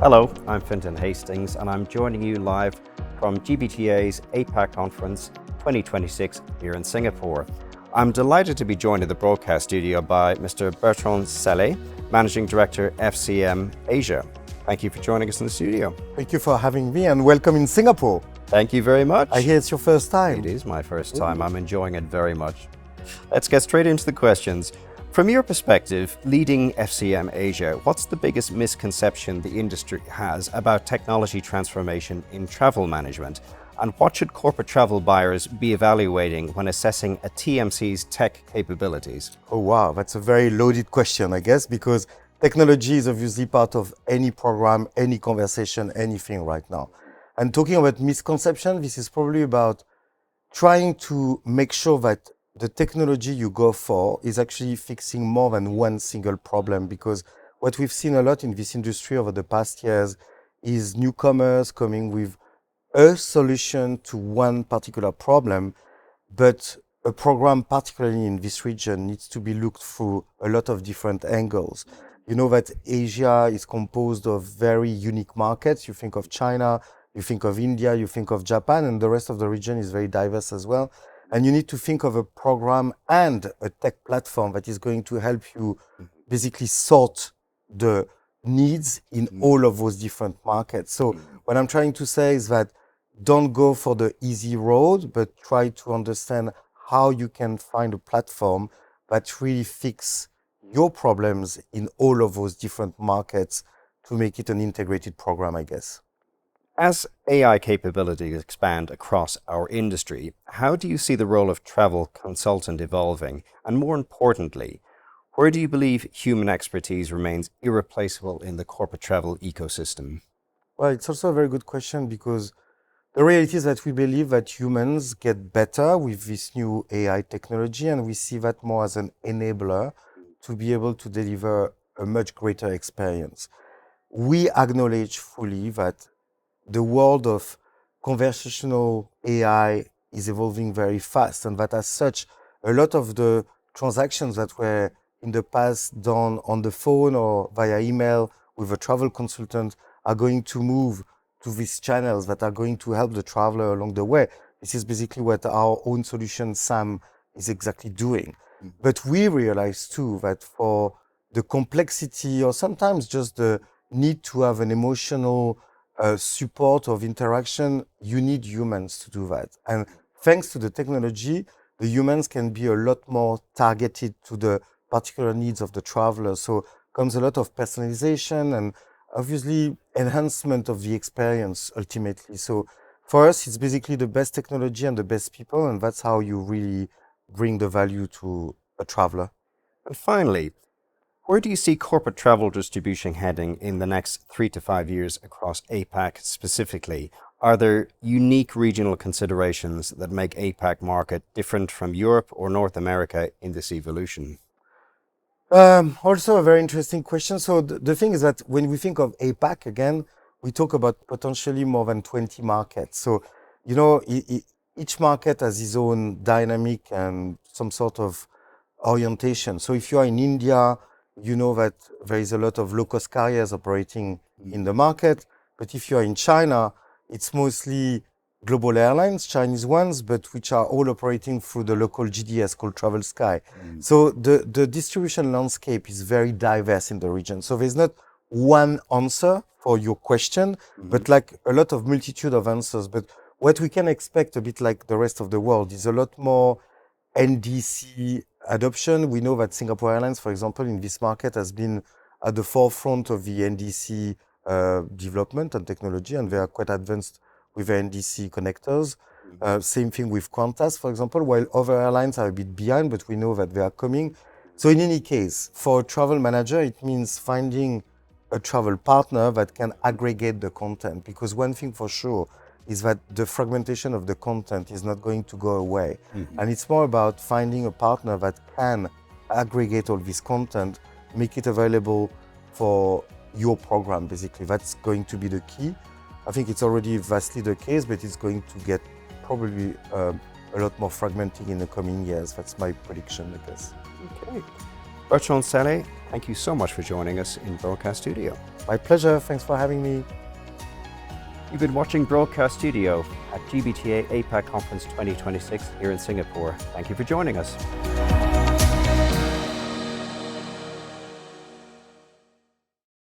Hello, I'm Fintan Hastings and I'm joining you live from GBTA's APAC Conference 2026 here in Singapore. I'm delighted to be joined in the broadcast studio by Mr. Bertrand Saillet, Managing Director, FCM Asia. Thank you for joining us in the studio. Thank you for having me and welcome in Singapore. Thank you very much. I hear it's your first time. It is my first time. I'm enjoying it very much. Let's get straight into the questions. From your perspective, leading FCM Asia, what's the biggest misconception the industry has about technology transformation in travel management? And what should corporate travel buyers be evaluating when assessing a TMC's tech capabilities? Oh wow, that's a very loaded question, I guess, because technology is obviously part of any program, any conversation, anything right now. And talking about misconception, this is probably about trying to make sure that the technology you go for is actually fixing more than one single problem, because what we've seen a lot in this industry over the past years is newcomers coming with a solution to one particular problem, but a program, particularly in this region, needs to be looked through a lot of different angles. You know that Asia is composed of very unique markets. You think of China, you think of India, you think of Japan, and the rest of the region is very diverse as well. And you need to think of a program and a tech platform that is going to help you basically sort the needs in all of those different markets. So what I'm trying to say is that don't go for the easy road, but try to understand how you can find a platform that really fix your problems in all of those different markets to make it an integrated program, I guess. As AI capabilities expand across our industry, how do you see the role of travel consultant evolving? And more importantly, where do you believe human expertise remains irreplaceable in the corporate travel ecosystem? Well, it's also a very good question, because the reality is that we believe that humans get better with this new AI technology, and we see that more as an enabler to be able to deliver a much greater experience. We acknowledge fully that the world of conversational AI is evolving very fast, and that as such, a lot of the transactions that were in the past done on the phone or via email with a travel consultant are going to move to these channels that are going to help the traveler along the way. This is basically what our own solution, SAM, is exactly doing. But we realize too that for the complexity, or sometimes just the need to have an emotional support of interaction, you need humans to do that. And thanks to the technology, the humans can be a lot more targeted to the particular needs of the traveler. So comes a lot of personalization and obviously enhancement of the experience ultimately. So for us, it's basically the best technology and the best people, and that's how you really bring the value to a traveler. And finally, where do you see corporate travel distribution heading in the next 3 to 5 years across APAC specifically? Are there unique regional considerations that make APAC market different from Europe or North America in this evolution? Also a very interesting question. So the thing is that when we think of APAC, again, we talk about potentially more than 20 markets. So, you know, each market has its own dynamic and some sort of orientation. So if you are in India, you know that there is a lot of low-cost carriers operating in the market. But if you are in China, it's mostly global airlines, Chinese ones, but which are all operating through the local GDS called Travel Sky. So the distribution landscape is very diverse in the region. So there's not one answer for your question, but like a lot of multitude of answers. But what we can expect, a bit like the rest of the world, is a lot more NDC adoption. We know that Singapore Airlines, for example, in this market has been at the forefront of the NDC development and technology, and they are quite advanced with the NDC connectors. Same thing with Qantas, for example, while other airlines are a bit behind, but we know that they are coming. So in any case, for a travel manager, it means finding a travel partner that can aggregate the content, because one thing for sure is that the fragmentation of the content is not going to go away. And it's more about finding a partner that can aggregate all this content, make it available for your program, basically. That's going to be the key. I think it's already vastly the case, but it's going to get probably a lot more fragmenting in the coming years. That's my prediction, I guess. Okay. Bertrand Saillet, Thank you so much for joining us in Broadcast Studio. My pleasure. Thanks for having me. You've been watching Broadcast Studio at GBTA APAC Conference 2026 here in Singapore. Thank you for joining us.